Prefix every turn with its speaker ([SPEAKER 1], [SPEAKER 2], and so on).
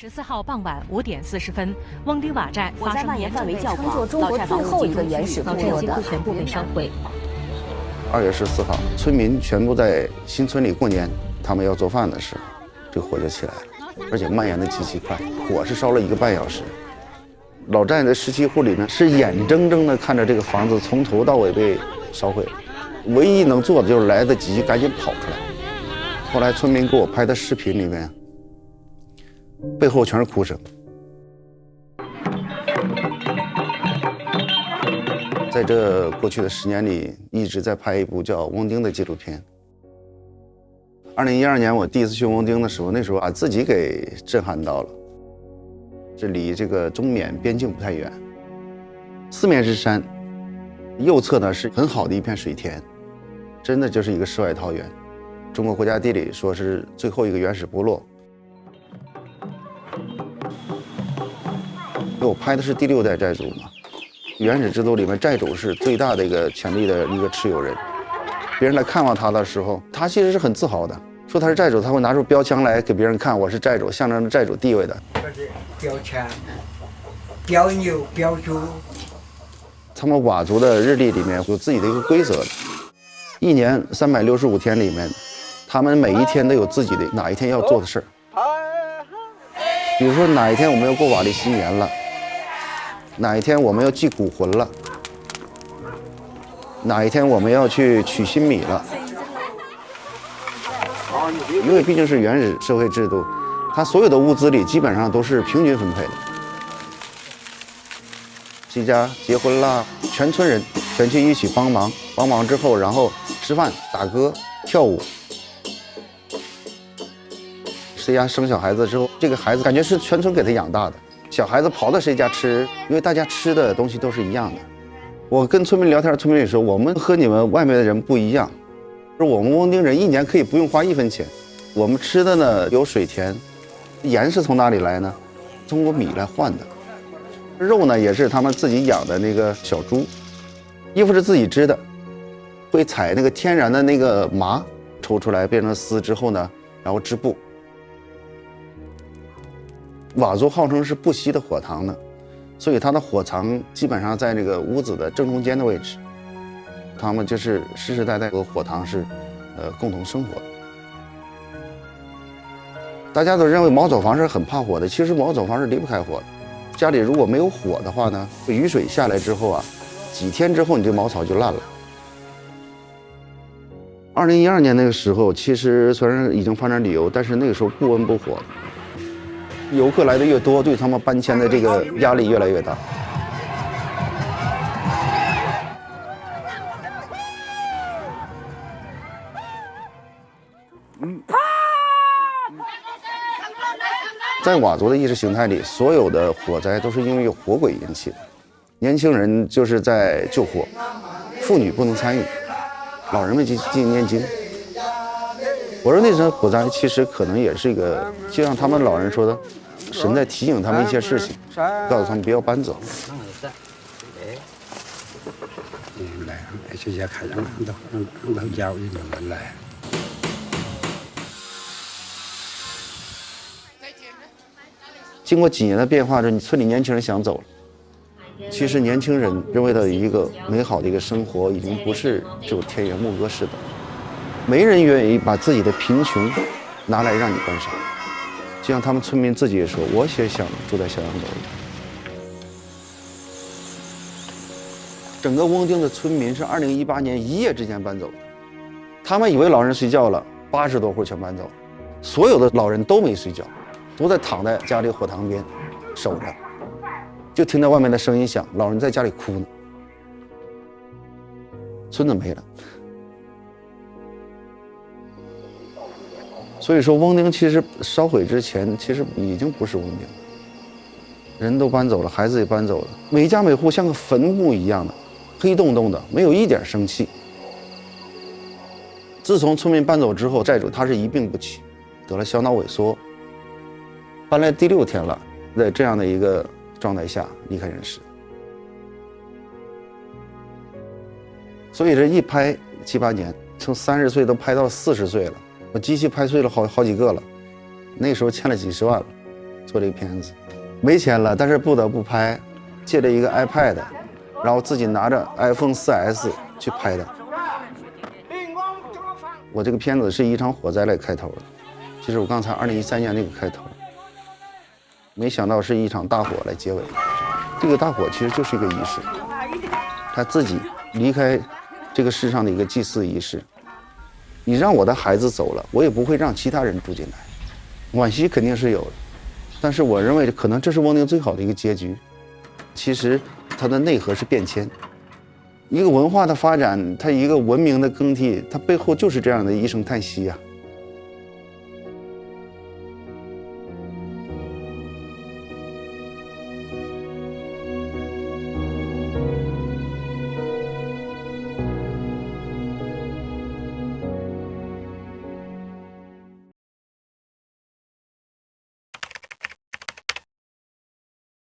[SPEAKER 1] 14号傍晚5点40分，翁丁瓦寨发生
[SPEAKER 2] 蔓延范围较广，
[SPEAKER 3] 中国最后一个原始部落
[SPEAKER 1] 几乎全部被烧毁。
[SPEAKER 4] 2月14号，村民全部在新村里过年，他们要做饭的时候，这个火就起来了，而且蔓延的极其快，火是烧了1个半小时。老寨的17户里面是眼睁睁的看着这个房子从头到尾被烧毁，唯一能做的就是来得及赶紧跑出来。后来村民给我拍的视频里面，背后全是哭声。在这过去的10年里，一直在拍一部叫《翁丁》的纪录片。2012年我第一次去翁丁的时候，那时候把自己给震撼到了。这离这个中缅边境不太远，四面是山，右侧呢是很好的一片水田，真的就是一个世外桃源。中国国家地理说是最后一个原始部落。我拍的是第6代寨主嘛，原始制度里面寨主是最大的一个权力的一个持有人。别人来看望他的时候，他其实是很自豪的，说他是寨主，他会拿出标枪来给别人看，我是寨主，象征着寨主地位的。
[SPEAKER 5] 标枪、标牛、标猪。
[SPEAKER 4] 他们佤族的日历里面有自己的一个规则的，一年365天里面，他们每一天都有自己的哪一天要做的事儿。比如说哪一天我们要过瓦砾新年了，哪一天我们要祭古魂了，哪一天我们要去取新米了。因为毕竟是原始社会制度，它所有的物资里基本上都是平均分配的。这家结婚了，全村人全去一起帮忙，帮忙之后，然后吃饭、打歌、跳舞。谁家生小孩子之后，这个孩子感觉是全村给他养大的。小孩子跑到谁家吃，因为大家吃的东西都是一样的。我跟村民聊天，村民也说，我们和你们外面的人不一样，我们翁丁人1年可以不用花1分钱。我们吃的呢有水田，盐是从哪里来呢？通过米来换的。肉呢也是他们自己养的那个小猪，衣服是自己织的，会采那个天然的那个麻抽出来变成丝之后呢，然后织布。佤族号称是不熄的火塘呢，所以它的火藏基本上在这个屋子的正中间的位置。他们就是世世代代和火塘是共同生活的。大家都认为茅草房是很怕火的，其实茅草房是离不开火的。家里如果没有火的话呢，雨水下来之后啊，几天之后你这茅草就烂了。2012年那个时候，其实虽然已经发展旅游，但是那个时候不温不火的，游客来的越多，对他们搬迁的这个压力越来越大。在佤族的意识形态里，所有的火灾都是因为有火鬼引起的。年轻人就是在救火，妇女不能参与，老人们进行念经。我说那场火灾其实可能也是一个，就像他们老人说的，神在提醒他们一些事情，告诉他们不要搬走。经过几年的变化，这村里年轻人想走了。其实年轻人认为的一个美好的一个生活，已经不是这种田园牧歌式的，没人愿意把自己的贫穷拿来让你观赏。就像他们村民自己也说，我也想住在小洋楼里。整个翁丁的村民是2018年一夜之间搬走的，他们以为老人睡觉了，80多户全搬走了，所有的老人都没睡觉，都在躺在家里火塘边守着，就听到外面的声音响，老人在家里哭呢，村子没了。所以说翁丁其实烧毁之前其实已经不是翁丁，人都搬走了，孩子也搬走了，每家每户像个坟墓一样的，黑洞洞的，没有一点生气。自从村民搬走之后，寨主他是一病不起，得了小脑萎缩，搬来第6天了，在这样的一个状态下离开人世。所以这一拍7、8年，从30岁都拍到40岁了，我机器拍碎了好几个了，那时候欠了几十万了，做这个片子，没钱了，但是不得不拍，借了一个 iPad， 然后自己拿着 iPhone 4S 去拍的。我这个片子是一场火灾来开头的，就是我刚才2013年那个开头，没想到是一场大火来结尾。这个大火其实就是一个仪式，他自己离开这个世上的一个祭祀仪式。你让我的孩子走了，我也不会让其他人住进来，惋惜肯定是有的，但是我认为可能这是翁丁最好的一个结局。其实它的内核是变迁。一个文化的发展，它一个文明的更替，它背后就是这样的一声叹息啊。